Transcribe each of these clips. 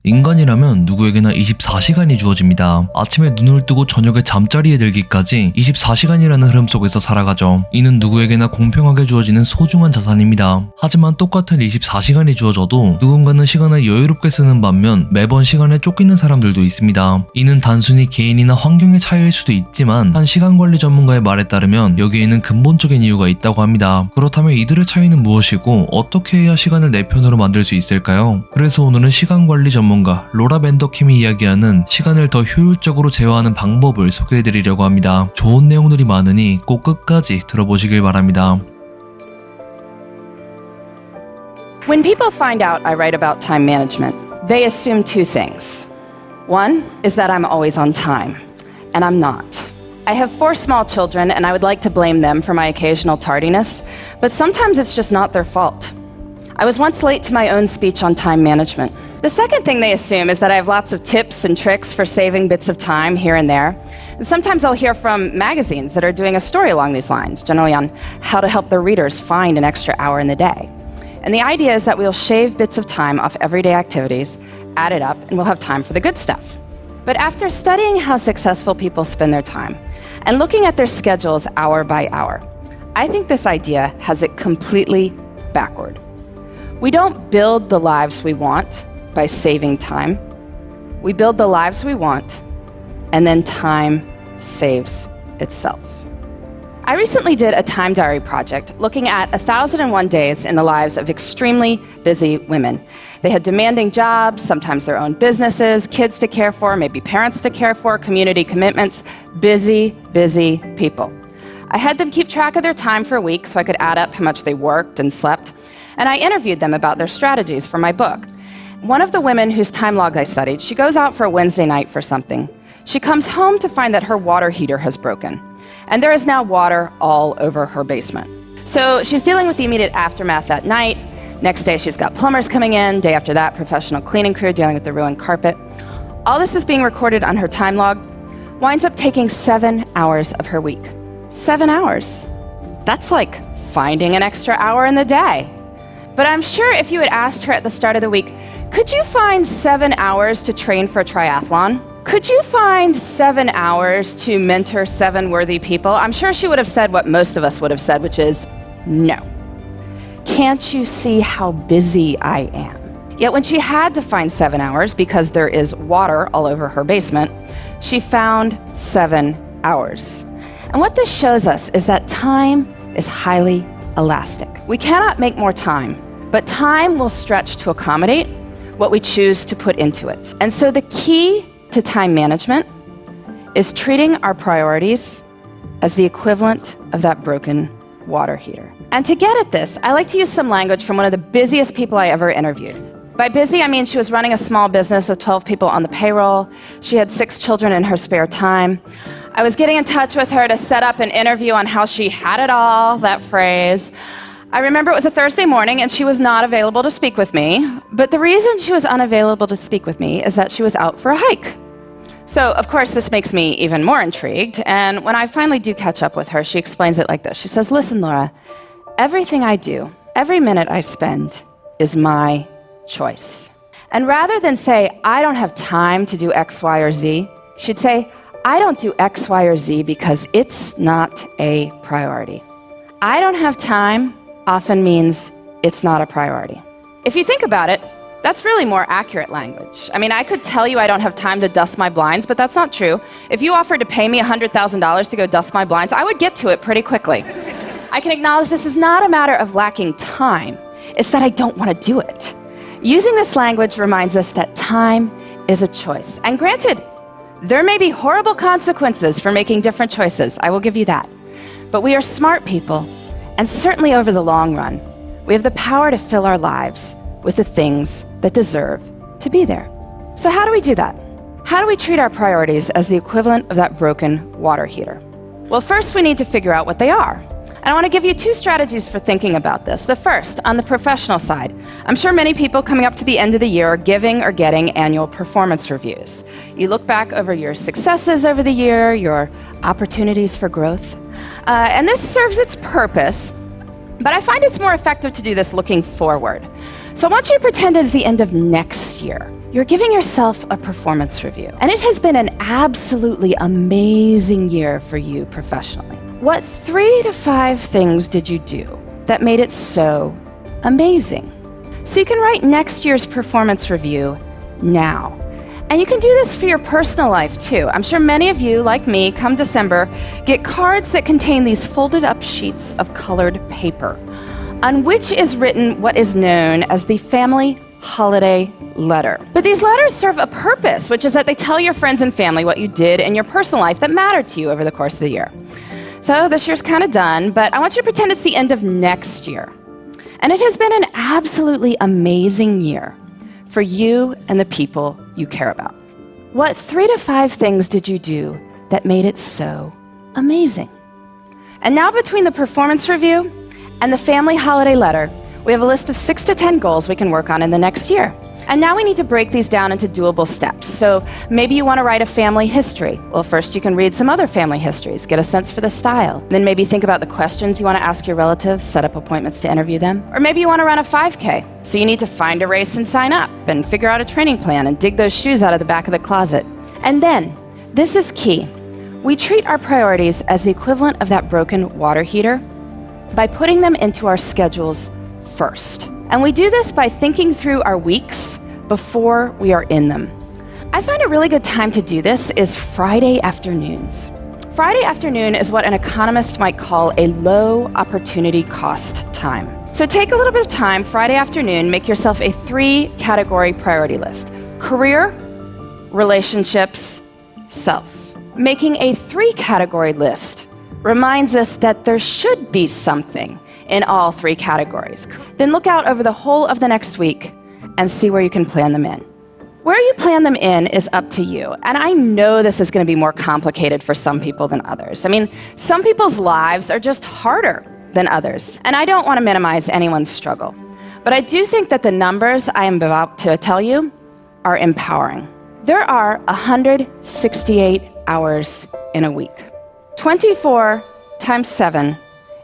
인간이라면 누구에게나 24시간이 주어집니다. 아침에 눈을 뜨고 저녁에 잠자리에 들기까지 24시간이라는 흐름 속에서 살아가죠. 이는 누구에게나 공평하게 주어지는 소중한 자산입니다. 하지만 똑같은 24시간이 주어져도 누군가는 시간을 여유롭게 쓰는 반면 매번 시간에 쫓기는 사람들도 있습니다. 이는 단순히 개인이나 환경의 차이일 수도 있지만 한 시간관리 전문가의 말에 따르면 여기에는 근본적인 이유가 있다고 합니다. 그렇다면 이들의 차이는 무엇이고 어떻게 해야 시간을 내 편으로 만들 수 있을까요? 그래서 오늘은 시간관리 전문가 로라 벤더킴이 이야기하는 시간을 더 효율적으로 제어하는 방법을 소개해드리려고 합니다. 좋은 내용들이 많으니 꼭 끝까지 들어보시길 바랍니다. When people find out I write about time management, they assume two things. One is that I'm always on time, and I'm not. I have 4 small children, and I would like to blame them for my occasional tardiness, but sometimes it's just not their fault. I was once late to my own speech on time management. The second thing they assume is that I have lots of tips and tricks for saving bits of time here and there. And sometimes I'll hear from magazines that are doing a story along these lines, generally on how to help their readers find an extra hour in the day. And the idea is that we'll shave bits of time off everyday activities, add it up, and we'll have time for the good stuff. But after studying how successful people spend their time and looking at their schedules hour by hour, I think this idea has it completely backward. We don't build the lives we want by saving time. We build the lives we want, and then time saves itself. I recently did a time diary project looking at 1,001 days in the lives of extremely busy women. They had demanding jobs, sometimes their own businesses, kids to care for, maybe parents to care for, community commitments. Busy, busy people. I had them keep track of their time for a week so I could add up how much they worked and slept, and I interviewed them about their strategies for my book. One of the women whose time log I studied, she goes out for a Wednesday night for something. She comes home to find that her water heater has broken. And there is now water all over her basement. So she's dealing with the immediate aftermath that night. Next day, she's got plumbers coming in. Day after that, professional cleaning crew dealing with the ruined carpet. All this is being recorded on her time log. Winds up taking 7 hours of her week. 7 hours. That's like finding an extra hour in the day. But I'm sure if you had asked her at the start of the week, could you find 7 hours to train for a triathlon? Could you find 7 hours to mentor 7 worthy people? I'm sure she would have said what most of us would have said, which is no. Can't you see how busy I am? Yet when she had to find 7 hours because there is water all over her basement, she found 7 hours. And what this shows us is that time is highly elastic. We cannot make more time, but time will stretch to accommodate what we choose to put into it. And so the key to time management is treating our priorities as the equivalent of that broken water heater. And to get at this, I like to use some language from one of the busiest people I ever interviewed. By busy, I mean she was running a small business with 12 people on the payroll. She had 6 children in her spare time. I was getting in touch with her to set up an interview on how she had it all, that phrase. I remember it was a Thursday morning and she was not available to speak with me. But the reason she was unavailable to speak with me is that she was out for a hike. So, of course, this makes me even more intrigued. And when I finally do catch up with her, she explains it like this. She says, listen, Laura, everything I do, every minute I spend is my choice. And rather than say, I don't have time to do X, Y, or Z, she'd say, I don't do X, Y, or Z because it's not a priority. I don't have time often means it's not a priority. If you think about it, that's really more accurate language. I mean, I could tell you I don't have time to dust my blinds, but that's not true. If you offered to pay me $100,000 to go dust my blinds, I would get to it pretty quickly. I can acknowledge this is not a matter of lacking time. It's that I don't want to do it. Using this language reminds us that time is a choice. And granted, there may be horrible consequences for making different choices. I will give you that. But we are smart people, and certainly over the long run, we have the power to fill our lives with the things that deserve to be there. So how do we do that? How do we treat our priorities as the equivalent of that broken water heater? Well, first we need to figure out what they are. And I want to give you 2 strategies for thinking about this. The first, on the professional side. I'm sure many people coming up to the end of the year are giving or getting annual performance reviews. You look back over your successes over the year, your opportunities for growth. And this serves its purpose, but I find it's more effective to do this looking forward. So I want you to pretend it's the end of next year. You're giving yourself a performance review. And it has been an absolutely amazing year for you professionally. What 3 to 5 things did you do that made it so amazing? So you can write next year's performance review now. And you can do this for your personal life too. I'm sure many of you, like me, come December, get cards that contain these folded up sheets of colored paper, on which is written what is known as the family holiday letter. But these letters serve a purpose, which is that they tell your friends and family what you did in your personal life that mattered to you over the course of the year. So this year's kind of done, but I want you to pretend it's the end of next year. And it has been an absolutely amazing year for you and the people you care about. What 3 to 5 things did you do that made it so amazing? And now between the performance review and the family holiday letter, we have a list of 6 to 10 goals we can work on in the next year. And now we need to break these down into doable steps. So maybe you want to write a family history. Well, first you can read some other family histories, get a sense for the style. Then maybe think about the questions you want to ask your relatives, set up appointments to interview them. Or maybe you want to run a 5K. So you need to find a race and sign up and figure out a training plan and dig those shoes out of the back of the closet. And then, this is key, we treat our priorities as the equivalent of that broken water heater by putting them into our schedules first. And we do this by thinking through our weeks before we are in them. I find a really good time to do this is Friday afternoons. Friday afternoon is what an economist might call a low opportunity cost time. So take a little bit of time Friday afternoon, make yourself a 3-category priority list: career, relationships, self. Making a 3-category list reminds us that there should be something in all 3 categories. Then look out over the whole of the next week and see where you can plan them in. Where you plan them in is up to you. And I know this is going to be more complicated for some people than others. I mean, some people's lives are just harder than others. And I don't want to minimize anyone's struggle. But I do think that the numbers I am about to tell you are empowering. There are 168 hours in a week. 24 times 7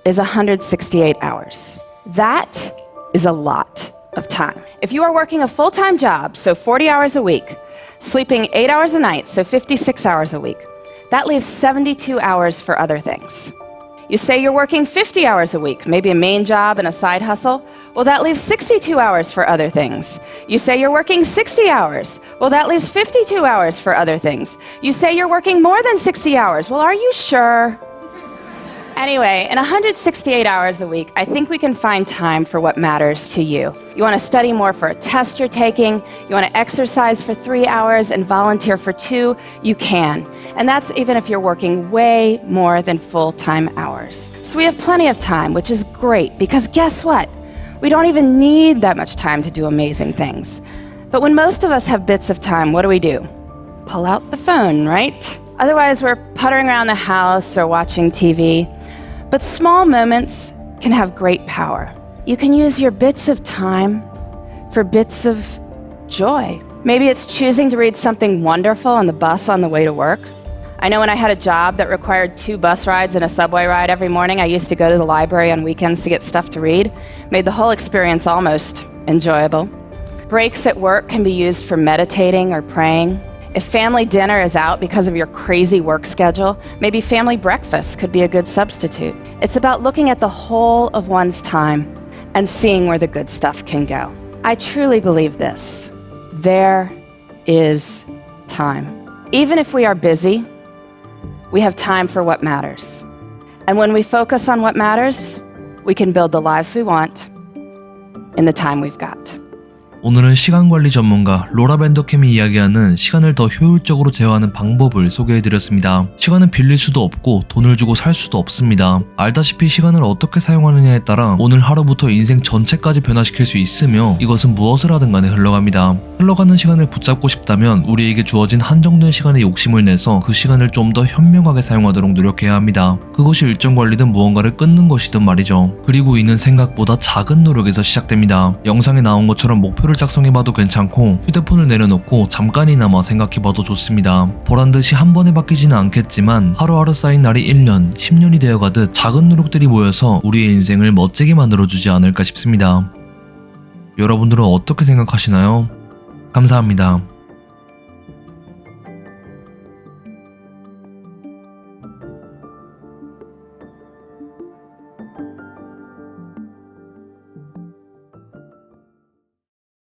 is 168 hours. That is a lot of time. If you are working a full-time job, so 40 hours a week, sleeping 8 hours a night, so 56 hours a week, that leaves 72 hours for other things. You say you're working 50 hours a week, maybe a main job and a side hustle, well, that leaves 62 hours for other things. You say you're working 60 hours, well, that leaves 52 hours for other things. You say you're working more than 60 hours, well, are you sure? Anyway, in 168 hours a week, I think we can find time for what matters to you. You want to study more for a test you're taking, you want to exercise for 3 hours and volunteer for 2, you can. And that's even if you're working way more than full-time hours. So we have plenty of time, which is great, because guess what? We don't even need that much time to do amazing things. But when most of us have bits of time, what do? Pull out the phone, right? Otherwise, we're puttering around the house or watching TV. But small moments can have great power. You can use your bits of time for bits of joy. Maybe it's choosing to read something wonderful on the bus on the way to work. I know when I had a job that required 2 bus rides and a subway ride every morning, I used to go to the library on weekends to get stuff to read. Made the whole experience almost enjoyable. Breaks at work can be used for meditating or praying. If family dinner is out because of your crazy work schedule, maybe family breakfast could be a good substitute. It's about looking at the whole of one's time and seeing where the good stuff can go. I truly believe this. There is time. Even if we are busy, we have time for what matters. And when we focus on what matters, we can build the lives we want in the time we've got. 오늘은 시간관리 전문가 로라 밴더캠이 이야기하는 시간을 더 효율적으로 제어하는 방법을 소개해드렸습니다. 시간은 빌릴 수도 없고 돈을 주고 살 수도 없습니다. 알다시피 시간을 어떻게 사용하느냐에 따라 오늘 하루부터 인생 전체까지 변화시킬 수 있으며 이것은 무엇을 하든 간에 흘러갑니다. 흘러가는 시간을 붙잡고 싶다면 우리에게 주어진 한정된 시간에 욕심을 내서 그 시간을 좀 더 현명하게 사용하도록 노력해야 합니다. 그것이 일정 관리든 무언가를 끊는 것이든 말이죠. 그리고 이는 생각보다 작은 노력에서 시작됩니다. 영상에 나온 것처럼 목표를 작성해봐도 괜찮고 휴대폰을 내려놓고 잠깐이나마 생각해봐도 좋습니다. 보란듯이 한 번에 바뀌지는 않겠지만 하루하루 쌓인 날이 1년, 10년이 되어가듯 작은 노력들이 모여서 우리의 인생을 멋지게 만들어주지 않을까 싶습니다. 여러분들은 어떻게 생각하시나요? 감사합니다.